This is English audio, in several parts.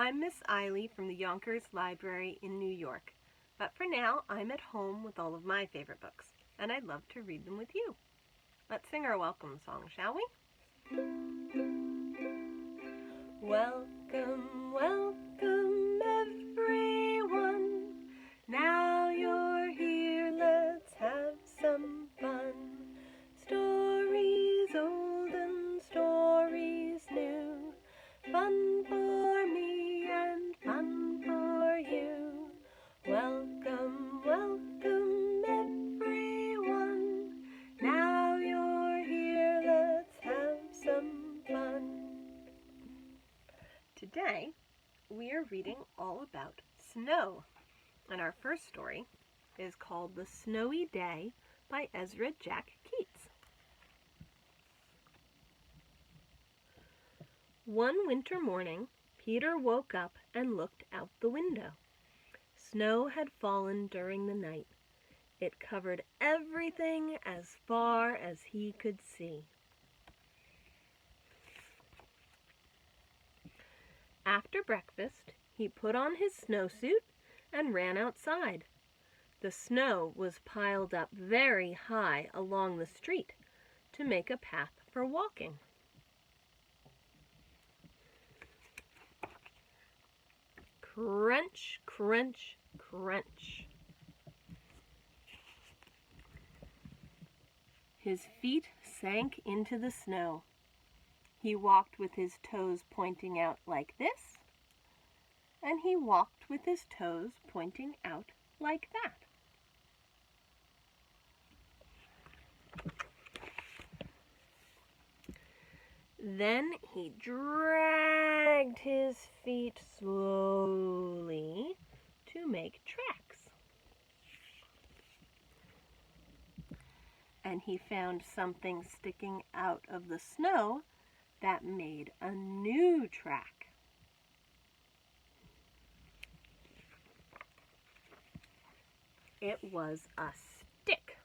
I'm Miss Aili from the Yonkers Library in New York, but for now I'm at home with all of my favorite books, and I'd love to read them with you. Let's sing our welcome song, shall we? Welcome, welcome everyone. Now you're here, let's have some fun. Stories old and stories new. Fun for me and fun for you. Welcome, welcome everyone. Now you're here, let's have some fun. Today, we are reading all about snow, and our first story is called The Snowy Day by Ezra Jack Keats. One winter morning, Peter woke up and looked out the window. Snow had fallen during the night. It covered everything as far as he could see. After breakfast, he put on his snowsuit and ran outside. The snow was piled up very high along the street to make a path for walking. Crunch, crunch, crunch. His feet sank into the snow. He walked with his toes pointing out like this, and he walked with his toes pointing out like that. Then he dragged his feet slowly to make tracks. And he found something sticking out of the snow that made a new track. It was a stick.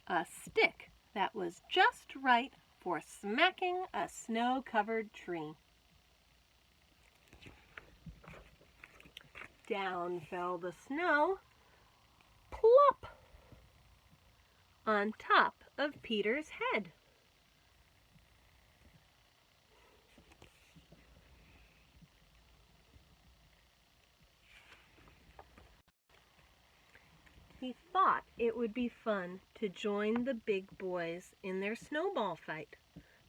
A stick that was just right for smacking a snow-covered tree. Down fell the snow, plop, on top of Peter's head. He thought it would be fun to join the big boys in their snowball fight,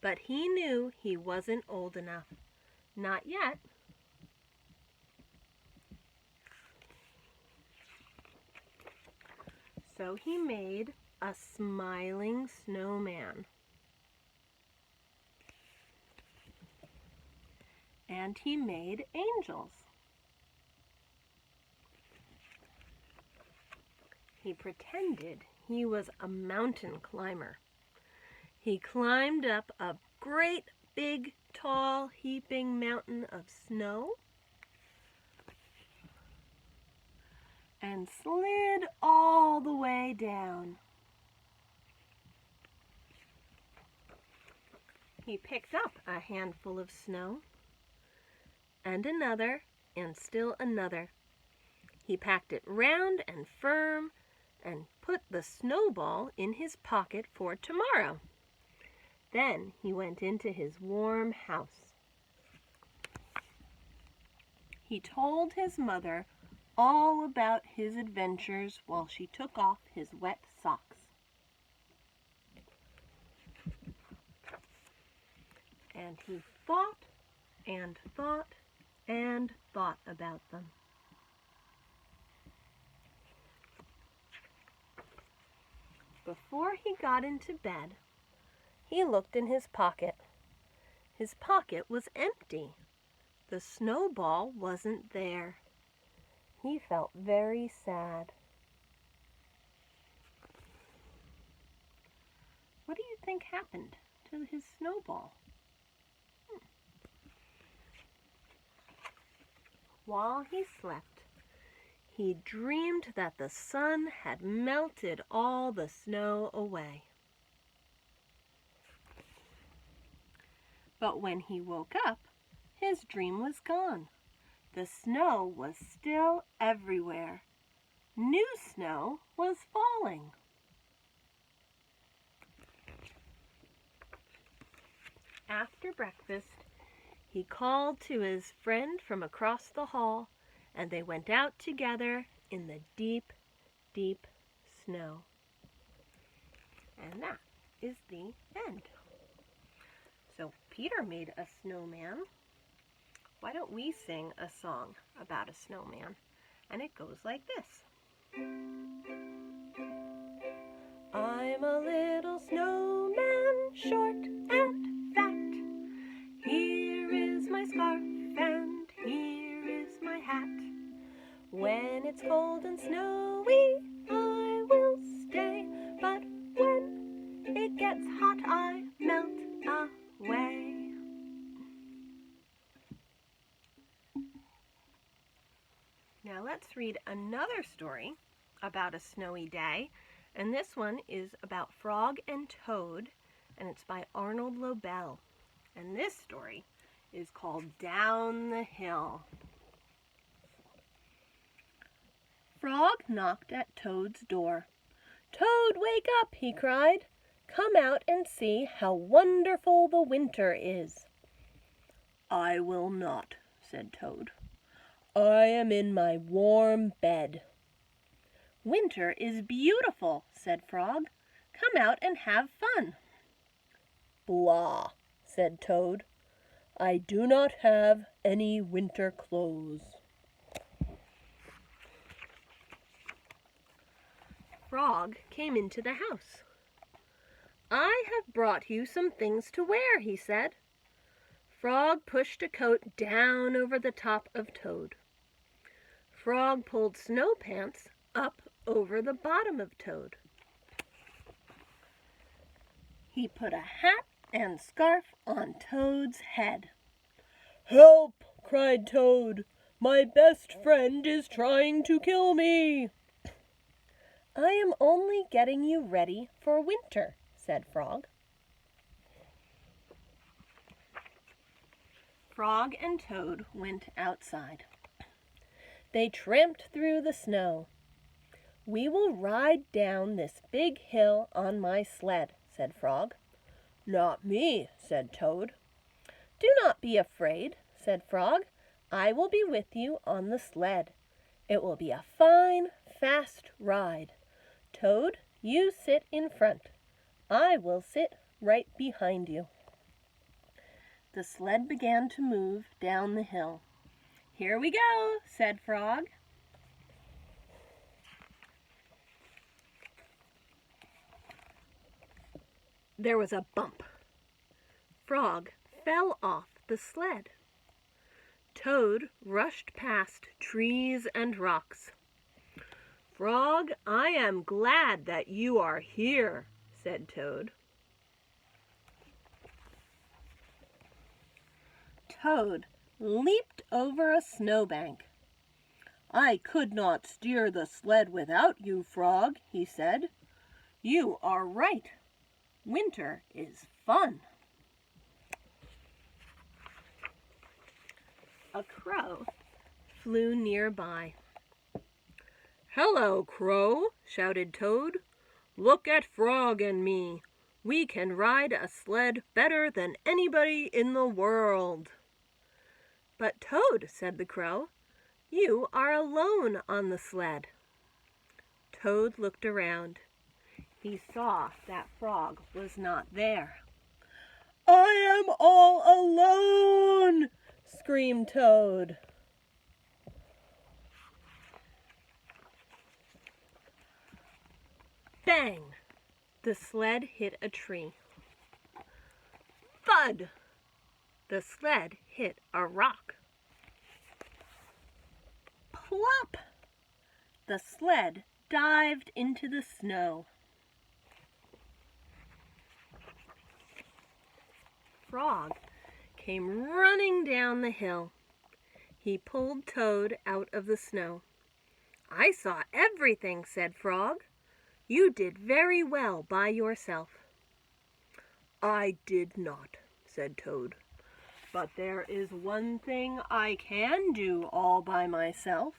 but he knew he wasn't old enough. Not yet. So he made a smiling snowman. And he made angels. He pretended he was a mountain climber. He climbed up a great big, tall, heaping mountain of snow and slid all the way down. He picked up a handful of snow and another and still another. He packed it round and firm and put the snowball in his pocket for tomorrow. Then he went into his warm house. He told his mother all about his adventures while she took off his wet socks. And he thought and thought and thought about them. Before he got into bed, he looked in his pocket. His pocket was empty. The snowball wasn't there. He felt very sad. What do you think happened to his snowball? While he slept, he dreamed that the sun had melted all the snow away. But when he woke up, his dream was gone. The snow was still everywhere. New snow was falling. After breakfast, he called to his friend from across the hall, and they went out together in the deep, deep snow. And that is the end. So Peter made a snowman. Why don't we sing a song about a snowman? And it goes like this. I'm a little snowman, short and fat. Here is my scarf and here is my hat. When it's cold and snowy, I will stay. But when it gets hot, I melt away. Now let's read another story about a snowy day. And this one is about Frog and Toad, and it's by Arnold Lobel. And this story is called Down the Hill. Frog knocked at Toad's door. "Toad, wake up," he cried. "Come out and see how wonderful the winter is." "I will not," said Toad. "I am in my warm bed." "Winter is beautiful," said Frog. "Come out and have fun." "Blah," said Toad. "I do not have any winter clothes." Frog came into the house. "I have brought you some things to wear," he said. Frog pushed a coat down over the top of Toad. Frog pulled snow pants up over the bottom of Toad. He put a hat and scarf on Toad's head. "Help!" cried Toad. "My best friend is trying to kill me." "I am only getting you ready for winter," said Frog. Frog and Toad went outside. They tramped through the snow. "We will ride down this big hill on my sled," said Frog. "Not me," said Toad. "Do not be afraid," said Frog. "I will be with you on the sled. It will be a fine, fast ride. Toad, you sit in front. I will sit right behind you." The sled began to move down the hill. "Here we go," said Frog. There was a bump. Frog fell off the sled. Toad rushed past trees and rocks. "Frog, I am glad that you are here," said Toad. Toad leaped over a snowbank. "I could not steer the sled without you, Frog," he said. "You are right. Winter is fun." A crow flew nearby. "Hello, Crow," shouted Toad. "Look at Frog and me. We can ride a sled better than anybody in the world." "But Toad," said the crow, "you are alone on the sled." Toad looked around. He saw that Frog was not there. "I am all alone!" screamed Toad. Bang! The sled hit a tree. Thud! The sled hit a rock. Plop! The sled dived into the snow. Frog came running down the hill. He pulled Toad out of the snow. "I saw everything," said Frog. "You did very well by yourself." "I did not," said Toad. But there is one thing I can do all by myself."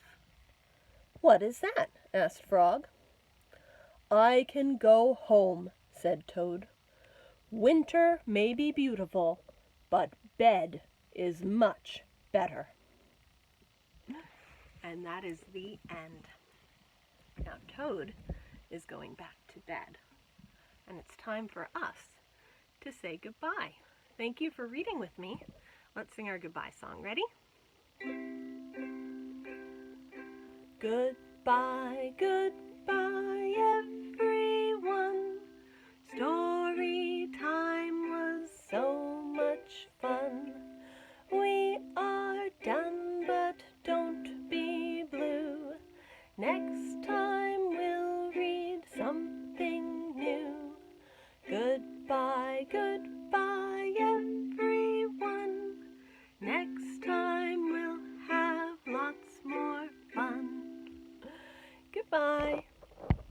"What is that?" asked Frog. "I can go home," said Toad. "Winter may be beautiful, but bed is much better." And that is the end. Now Toad is going back to bed, and it's time for us to say goodbye. Thank you for reading with me. Let's sing our goodbye song. Ready? Goodbye, goodbye, everyone. Story time was so much fun. We are done, but don't be blue. Next time we'll read something new. Goodbye, goodbye, everyone. Next time we'll have lots more fun. Goodbye.